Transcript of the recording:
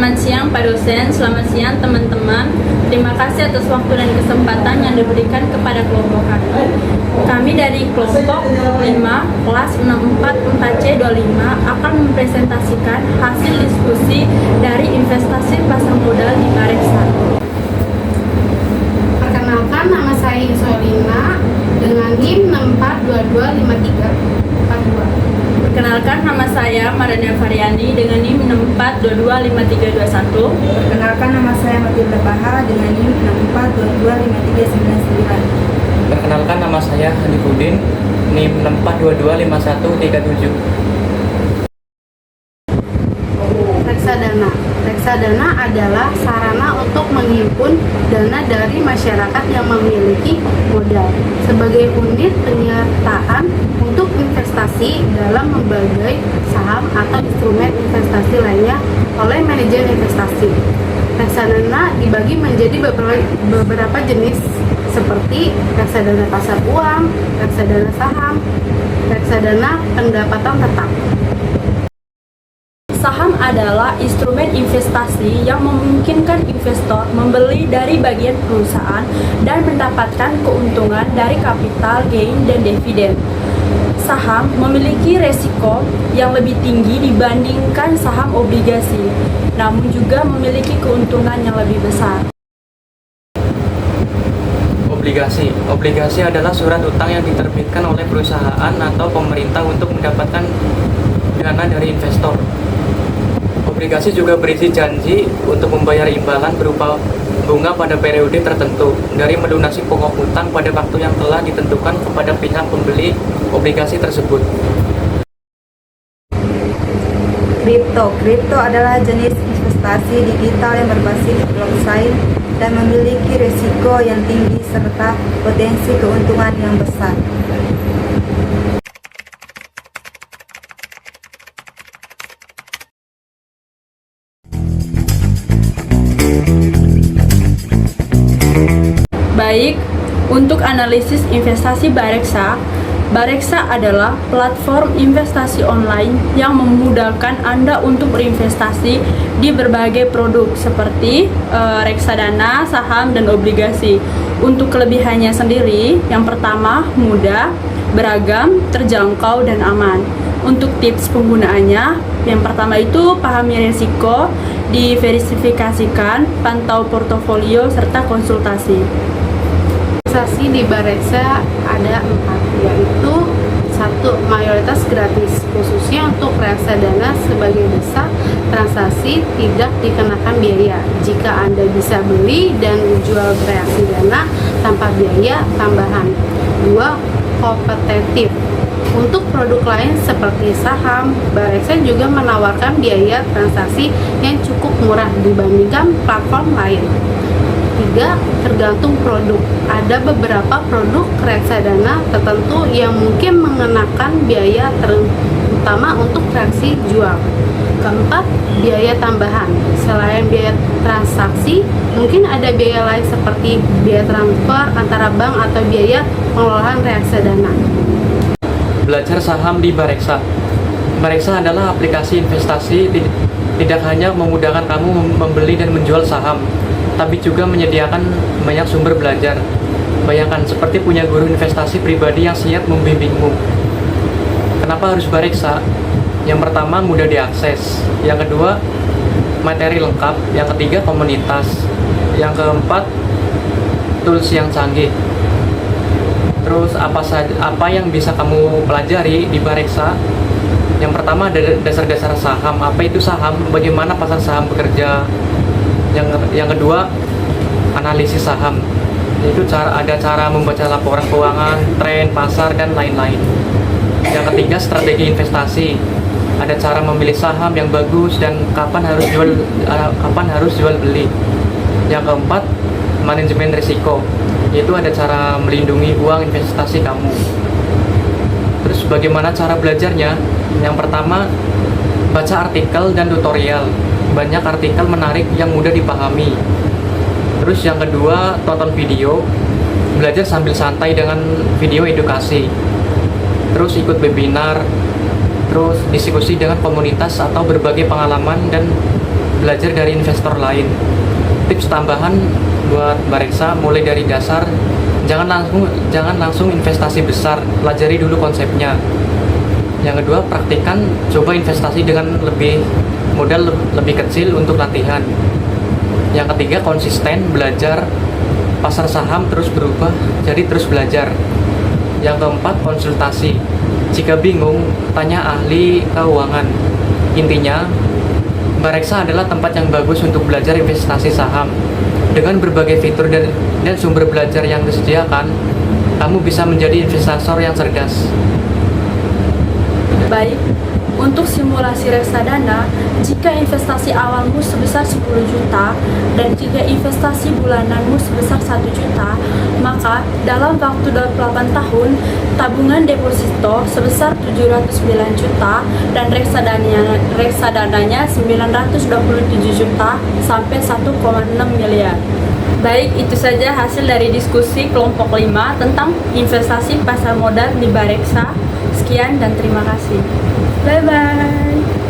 Selamat siang Pak Dosen, selamat siang teman-teman. Terima kasih atas waktu dan kesempatan yang diberikan kepada kelompok kami. Kami dari kelompok 5, kelas 644C25 akan mempresentasikan hasil diskusi dari investasi pasar modal di Bareksa. Perkenalkan, nama saya Yusolina dengan NIM 64225342. Perkenalkan, nama saya Maradania Variani dengan NIM 64225321. Perkenalkan, nama saya Matilda Paha dengan NIM 64225399. Perkenalkan, nama saya Hanifudin, NIM 64225137. Reksadana. Reksadana adalah sarana untuk menghimpun dana dari masyarakat yang memiliki modal sebagai unit penyertaan untuk investasi dalam berbagai saham atau instrumen investasi lainnya oleh manajer investasi. Reksadana dibagi menjadi beberapa jenis seperti reksadana pasar uang, reksadana saham, reksadana pendapatan tetap. Saham adalah instrumen investasi yang memungkinkan investor membeli dari bagian perusahaan dan mendapatkan keuntungan dari capital gain dan dividen. Saham memiliki resiko yang lebih tinggi dibandingkan saham obligasi, namun juga memiliki keuntungan yang lebih besar. Obligasi adalah surat utang yang diterbitkan oleh perusahaan atau pemerintah untuk mendapatkan dana dari investor. Obligasi juga berisi janji untuk membayar imbalan berupa bunga pada periode tertentu dari melunasi pokok hutang pada waktu yang telah ditentukan kepada pihak pembeli obligasi tersebut. Kripto adalah jenis investasi digital yang berbasis blockchain dan memiliki risiko yang tinggi serta potensi keuntungan yang besar. Baik, untuk analisis investasi Bareksa, Bareksa adalah platform investasi online yang memudahkan Anda untuk berinvestasi di berbagai produk seperti reksadana, saham, dan obligasi. Untuk kelebihannya sendiri, yang pertama mudah, beragam, terjangkau, dan aman. Untuk tips penggunaannya, yang pertama itu pahami risiko, diverifikasikan, pantau portofolio, serta konsultasi. Investasi di Bareksa ada 4, yaitu 1. Mayoritas gratis, khususnya untuk reksadana sebagai dasar transaksi tidak dikenakan biaya jika Anda bisa beli dan jual reksadana tanpa biaya tambahan. 2. Kompetitif, untuk produk lain seperti saham, Bareksa juga menawarkan biaya transaksi yang cukup murah dibandingkan platform lain. 3. Tergantung produk. Ada beberapa produk reksadana tertentu yang mungkin mengenakan biaya terutama untuk transaksi jual. 4. Biaya tambahan. Selain biaya transaksi, mungkin ada biaya lain seperti biaya transfer antara bank atau biaya pengelolaan reksadana. Belajar saham di Bareksa. Bareksa adalah aplikasi investasi tidak hanya memudahkan kamu membeli dan menjual saham, tapi juga menyediakan banyak sumber belajar. Bayangkan seperti punya guru investasi pribadi yang siap membimbingmu. Kenapa harus Bareksa? Yang pertama, mudah diakses. Yang kedua, materi lengkap. Yang ketiga, komunitas. Yang keempat, tools yang canggih. Terus apa yang bisa kamu pelajari di Bareksa? Yang pertama ada dasar-dasar saham. Apa itu saham? Bagaimana pasar saham bekerja? Yang kedua, analisis saham. Itu ada cara membaca laporan keuangan, tren pasar, dan lain-lain. Yang ketiga, strategi investasi. Ada cara memilih saham yang bagus dan kapan harus jual beli. Yang keempat, manajemen risiko. Yaitu ada cara melindungi uang investasi kamu. Terus bagaimana cara belajarnya? Yang pertama, baca artikel dan tutorial. Banyak artikel menarik yang mudah dipahami. Terus yang kedua, tonton video. Belajar sambil santai dengan video edukasi. Terus ikut webinar. Terus diskusi dengan komunitas atau berbagai pengalaman dan belajar dari investor lain. Tips tambahan buat Bareksa mulai dari dasar, jangan langsung investasi besar, pelajari dulu konsepnya. Yang kedua, praktikkan, coba investasi dengan modal lebih kecil untuk latihan. Yang ketiga, konsisten belajar. Pasar saham terus berubah, jadi terus belajar. Yang keempat, konsultasi. Jika bingung, tanya ahli keuangan. Intinya, Bareksa adalah tempat yang bagus untuk belajar investasi saham. Dengan berbagai fitur dan sumber belajar yang disediakan, kamu bisa menjadi investor yang cerdas. Baik, untuk simulasi reksadana, jika investasi awalmu sebesar 10 juta dan jika investasi bulananmu sebesar 1 juta, maka dalam waktu 28 tahun, tabungan deposito sebesar 709 juta dan reksadananya 927 juta sampai 1,6 miliar. Baik, itu saja hasil dari diskusi kelompok 5 tentang investasi pasar modal di Bareksa. Sekian dan terima kasih. Bye-bye.